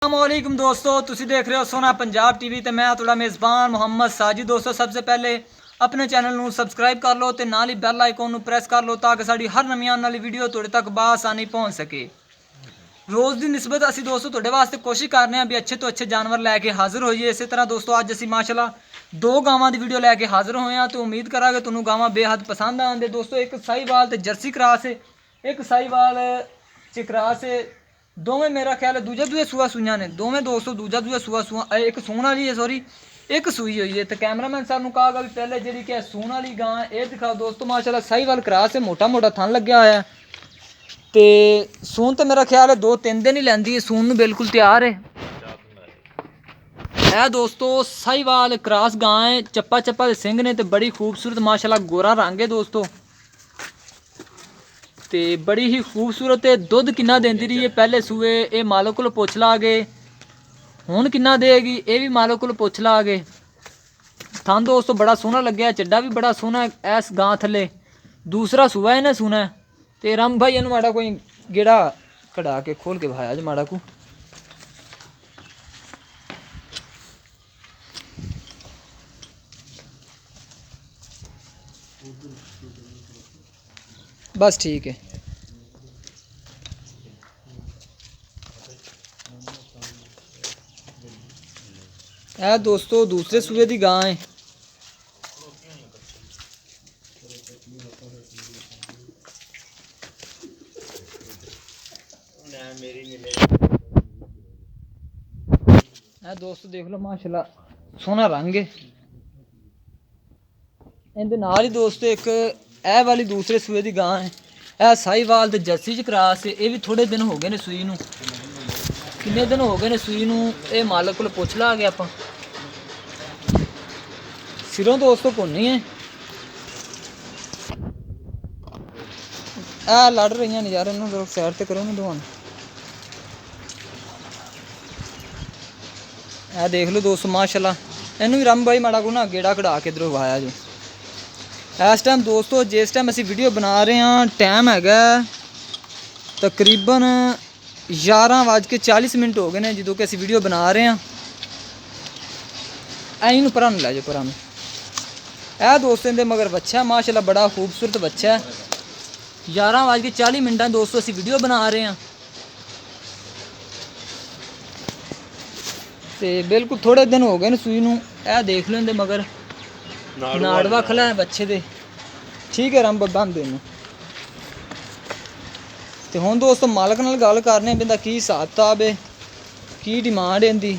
अस्सलामुअलैकुम दोस्तों, तुसी देख रहे हो सोना पंजाब टीवी ते मैं थोड़ा मेज़बान मोहम्मद साजिद। दोस्तों सबसे पहले अपने चैनल ਨੂੰ ਸਬਸਕ੍ਰਾਈਬ ਕਰ ਲਓ ਤੇ ਨਾਲ ਹੀ ਬੈਲ ਆਈਕਨ ਨੂੰ ਪ੍ਰੈਸ ਕਰ ਲਓ ਤਾਂ ਕਿ ਸਾਡੀ ਹਰ ਨਵੀਂ ਆਉਣ ਵਾਲੀ ਵੀਡੀਓ ਤੁਹਾਡੇ ਤੱਕ ਬਾਸਾਨੀ ਪਹੁੰਚ ਸਕੇ। ਰੋਜ਼ ਦੀ ਨਿਸਬਤ ਅਸੀਂ ਦੋਸਤੋ ਤੁਹਾਡੇ ਵਾਸਤੇ ਕੋਸ਼ਿਸ਼ ਕਰ ਰਹੇ ਹਾਂ ਵੀ ਅੱਛੇ ਤੋਂ ਅੱਛੇ ਜਾਨਵਰ ਲੈ ਕੇ ਹਾਜ਼ਰ ਹੋਈਏ। ਇਸੇ ਤਰ੍ਹਾਂ ਦੋਸਤੋ ਅੱਜ ਅਸੀਂ ਮਾਸ਼ਾਅੱਲਾ ਦੋ ਗਾਵਾਂ ਦੀ ਵੀਡੀਓ ਲੈ ਕੇ ਹਾਜ਼ਰ ਹੋਏ ਹਾਂ ਤੇ ਉਮੀਦ ਕਰਾਂਗੇ ਤੁਹਾਨੂੰ ਗਾਵਾਂ ਬੇਹੱਦ ਪਸੰਦ ਆਉਂਦੇ। ਦੋਸਤੋ ਇੱਕ ਸਾਹੀਵਾਲ ਤੇ ਜਰਸੀ ਕਰਾਸ ਹੈ, ਇੱਕ ਸਾਹੀਵਾਲ ਚ ਕਰਾਸ ਹੈ। दोवें मेरा ख्याल है दूजा दूजा सूआ सूइयां ने दोवें दोस्तों दूजा दूजा सूआ एक सून वाली है सॉरी एक सूई हुई है। तो कैमरामैन साहब ने कहा भी पहले जी कि सून वाली गां ये दिखाओ दोस्तों। माशाल्लाह साहीवाल क्रास है, मोटा मोटा थन लग्या होया है तो सून तो मेरा ख्याल है 2-3 दिन ही लैंदी है, सून बिल्कुल तैयार है दोस्तों। साहीवाल क्रास गां है, चप्पा चप्पा के सिंह ने तो बड़ी खूबसूरत माशाल्लाह गोरा रंग है दोस्तों ਤੇ ਬੜੀ ਹੀ ਖੂਬਸੂਰਤ ਹੈ। ਦੁੱਧ ਕਿੰਨਾ ਦਿੰਦੀ ਰਹੀ ਹੈ ਪਹਿਲੇ ਸੂਏ ਇਹ ਮਾਲਕ ਕੋਲ ਪੁੱਛ ਲਾਗੇ, ਹੁਣ ਕਿੰਨਾ ਦੇਗੀ ਇਹ ਵੀ ਮਾਲਕ ਕੋਲ ਪੁੱਛ ਲਾਗੇ। ਥਾਂ ਦੋਸਤੋ ਬੜਾ ਸੋਹਣਾ ਲੱਗਿਆ, ਚੱਡਾ ਵੀ ਬੜਾ ਸੋਹਣਾ ਐਸ ਗਾਂ ਥੱਲੇ। ਦੂਸਰਾ ਸੂਆ ਇਹਨੇ ਸੁਣਾ ਤੇ ਰਾਮ ਭਾਈ ਇਹਨੂੰ ਮਾੜਾ ਕੋਈ ਗੇੜਾ ਕਢਾ ਕੇ ਖੋਲ ਕੇ ਭਾਇਆ ਜੀ ਮਾੜਾ ਕੋ बस ठीक है। यह दोस्तों दूसरे सूबे की गां है। दोस्तों देख लो माशाल्लाह सोहना रंग है। इहदे नाल ही दोस्तों एक ਇਹ ਵਾਲੀ ਦੂਸਰੇ ਸੂਏ ਦੀ ਗਾਂ ਹੈ। ਇਹ ਸਾਹੀਵਾਲ ਤੇ ਜਰਸੀ ਚ ਕਰਾਸ ਹੈ। ਇਹ ਵੀ ਥੋੜੇ ਦਿਨ ਹੋ ਗਏ ਨੇ ਸੂਈ ਨੂੰ, ਕਿੰਨੇ ਦਿਨ ਹੋ ਗਏ ਨੇ ਸੂਈ ਨੂੰ ਇਹ ਮਾਲਕ ਕੋਲ ਪੁੱਛ ਲਾਂਗੇ ਆਪਾਂ। ਸਿਰੋਂ ਦੋਸਤੋ ਕੋਨੀ ਹੈ ਇਹ ਲੜ ਰਹੀਆਂ ਨੇ ਯਾਰ, ਇਹਨੂੰ ਜ਼ਰਾ ਸਾਈਡ ਤੇ ਕਰੋ ਨਾ ਦੋਵਾਂ। ਇਹ ਦੇਖ ਲਓ ਦੋਸਤੋ ਮਾਸ਼ਾਅੱਲਾ ਇਹਨੂੰ ਵੀ ਰੰਮ ਬਾਈ ਮਾੜਾ ਕੋ ਨਾ ਗੇੜਾ ਕਢਾ ਕੇ ਇਧਰੋਂ ਵਾਇਆ ਜੀ। इस टाइम दोस्तों जिस टाइम असी वीडियो बना रहे हैं टाइम है तकरीबन 11:40 हो गए हैं जो कि असी वीडियो बना रहे हैं। ऐन परा लै जाओ परा में यह दोस्तों के मगर बच्चा है माशाल्लाह बड़ा खूबसूरत बच्चा है। 11:40 दोस्तों असी वीडियो बना रहे हैं तो बिल्कुल थोड़े दिन हो गए सूई नूं। यह देख लेंगे मगर नाड़वा खला है बच्चे दे, ठीक है रंब बंद इन। तो हुण दोस्तों मालक नाल गल करने बिंदा की हिसाब किताब है, की डिमांड है इनदी।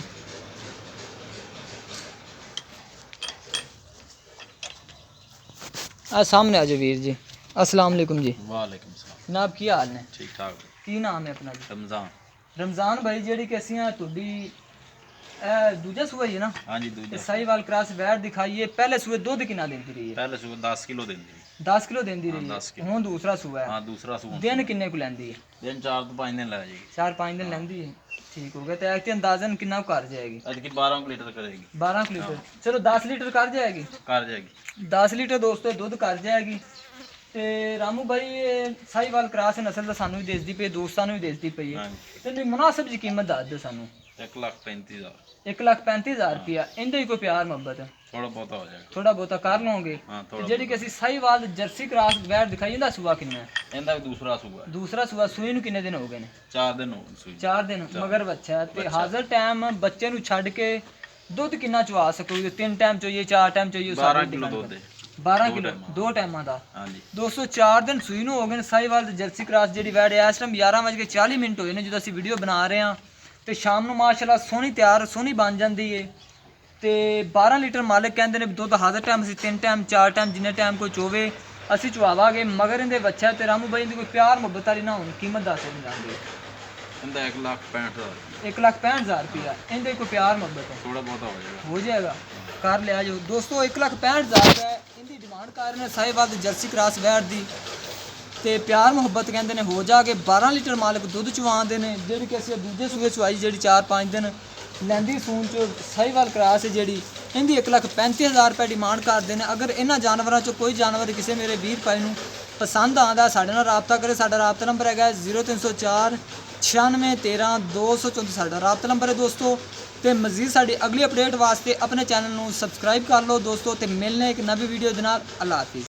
सामने आ जाओ वीर जी। अस्सलाम वालेकुम जी। वालेकुम सलाम जनाब की हाल ने? ठीक ठाक। की नाम है अपना जी? रमजान। रमजान भाई जी कैसी तुडी दूजा सूआ ही है ना? हाँ जी दूजा। साहीवाल क्रॉस वैट दिखाइए। पहले सूए दूध कितना देती रही है? पहले सुबह 10 किलो देंदी। 10 किलो देती रही 10 है। किलो। हुण दूसरा सूआ है। हाँ दूसरा सुबह। दिन किन्ने को लैंदी है? दिन 4 तो 5 दिन लै जाएगी। 4-5 दिन लैंदी है, ठीक हो गया। तो एक अंदाजन कितना कर जाएगी? आज की 12 लीटर करेगी। 12 लीटर चलो 10 लीटर कर जाएगी। कर जाएगी 10 लीटर दोस्तों दूध कर जाएगी। ਤੇ ਰਾਮੂ ਭਾਈ ਸਾਹੀਵਾਲ ਕਰਾਸ ਨਸਲ ਦਾ ਸਾਨੂੰ ਵੀ ਦੇਸਦੀ ਪਈ, ਦੋਸਤਾਂ ਨੂੰ ਵੀ ਦੇਸਦੀ ਪਈ ਹੈ ਤੇ ਮੁਨਾਸਬ ਜੀ ਕੀਮਤ ਦੱਸ ਦਿਓ ਸਾਨੂੰ। 1,35,000। 1,35,000 रुपया। इनका ही कोई प्यार मोहब्बत है? थोड़ा बहुत हो जाएगा। थोड़ा बहुत कर लोगे? हाँ थोड़ा। जेडी कि साहीवाल जर्सी क्रॉस वैट दिखाई इंदा सूआ किन्ना है? इंदा भी दूसरा सुबह। दूसरा सूआ सूई नूं किन्ने दिन हो गए ने? 4 दिन हो गए। 4 दिन मगर बच्चा है ते हाजिर टाइम बच्चे नूं छड्ड के दुध किन्ना चवा सकोगे? 3 टाइम चाहिए 4 टाइम चाहिए? 12 किलो दूध है। 12 किलो 2 टाइमां दा। हाँ जी दोस्तों 4 दिन सूई नूं हो गए साहीवाल ते जर्सी क्रॉस जेडी वैट है। इस टाइम 11:40 होए ने ਜਦੋਂ ਅਸੀਂ ਵੀਡੀਓ ਬਣਾ ਰਹੇ ਹਾਂ ਤੇ ਸ਼ਾਮ ਨੂੰ ਮਾਸ਼ਾਅੱਲਾ ਸੋਹਣੀ ਤਿਆਰ ਸੋਹਣੀ ਬਣ ਜਾਂਦੀ ਏ ਤੇ 12 ਲੀਟਰ ਮਾਲਕ ਕਹਿੰਦੇ ਨੇ ਦੁੱਧ ਹਾਜ਼ਰ ਟਾਈਮ ਅਸੀਂ 3 ਟਾਈਮ 4 ਟਾਈਮ ਜਿੰਨੇ ਟਾਈਮ ਕੋਈ ਚੋਵੇ ਅਸੀਂ ਚਵਾਵਾਂਗੇ। ਮਗਰ ਇਹਦੇ ਬੱਚਾ ਤੇ ਰਾਮੂ ਬਾਈ ਦੀ ਕੋਈ ਪਿਆਰ ਮੁਹੱਬਤ ਵਾਲੀ ਨਾ ਹੋਣੀ ਕੀਮਤ ਦੱਸ ਨਹੀਂ ਜਾਂਦੀ। इंदा 1,65,000। 1,65,000 रुपया इनके कोई प्यार मोहब्बत है? थोड़ा बहुत हो जाएगा। हो जाएगा कर लिया जो दोस्तों। 1,65,000 है इनकी डिमांड कर रहे हैं साहीवाल जर्सी क्रॉस वैट दी ਤੇ ਪਿਆਰ ਮੁਹੱਬਤ ਕਹਿੰਦੇ ਨੇ ਹੋ ਜਾ ਕੇ 12 ਲੀਟਰ ਮਾਲਕ ਦੁੱਧ ਚਵਾਉਂਦੇ ਨੇ ਜਿਹੜੀ ਕਿ ਅਸੀਂ ਦੂਜੇ ਸੂਏ ਚਵਾਈ ਜਿਹੜੀ 4-5 ਦਿਨ ਲੈਂਦੀ ਸੂਨ ਚ ਸਾਹੀਵਾਲ ਕਰਾਸ ਜਿਹੜੀ ਇਹਦੀ 1,35,000 रुपये डिमांड करते हैं। अगर इन्होंने जानवरों चो कोई जानवर किसी मेरे वीर भाई नूं पसंद आता साढ़े नाल राबता करे। साडा राबता नंबर है 0304 9613 ਸਾਡਾ ਰਾਬਤਾ ਨੰਬਰ ਹੈ ਦੋਸਤੋ। ਤੇ ਮਜ਼ੀਦ ਸਾਡੀ ਅਗਲੀ ਅਪਡੇਟ ਵਾਸਤੇ ਆਪਣੇ ਚੈਨਲ ਨੂੰ ਸਬਸਕ੍ਰਾਈਬ ਕਰ ਲਓ ਦੋਸਤੋ, ਤੇ ਮਿਲਨੇ ਇੱਕ ਨਵੀਂ ਵੀਡੀਓ ਦੇ ਨਾਲ। ਅੱਲਾ ਹਾਫਿਜ਼।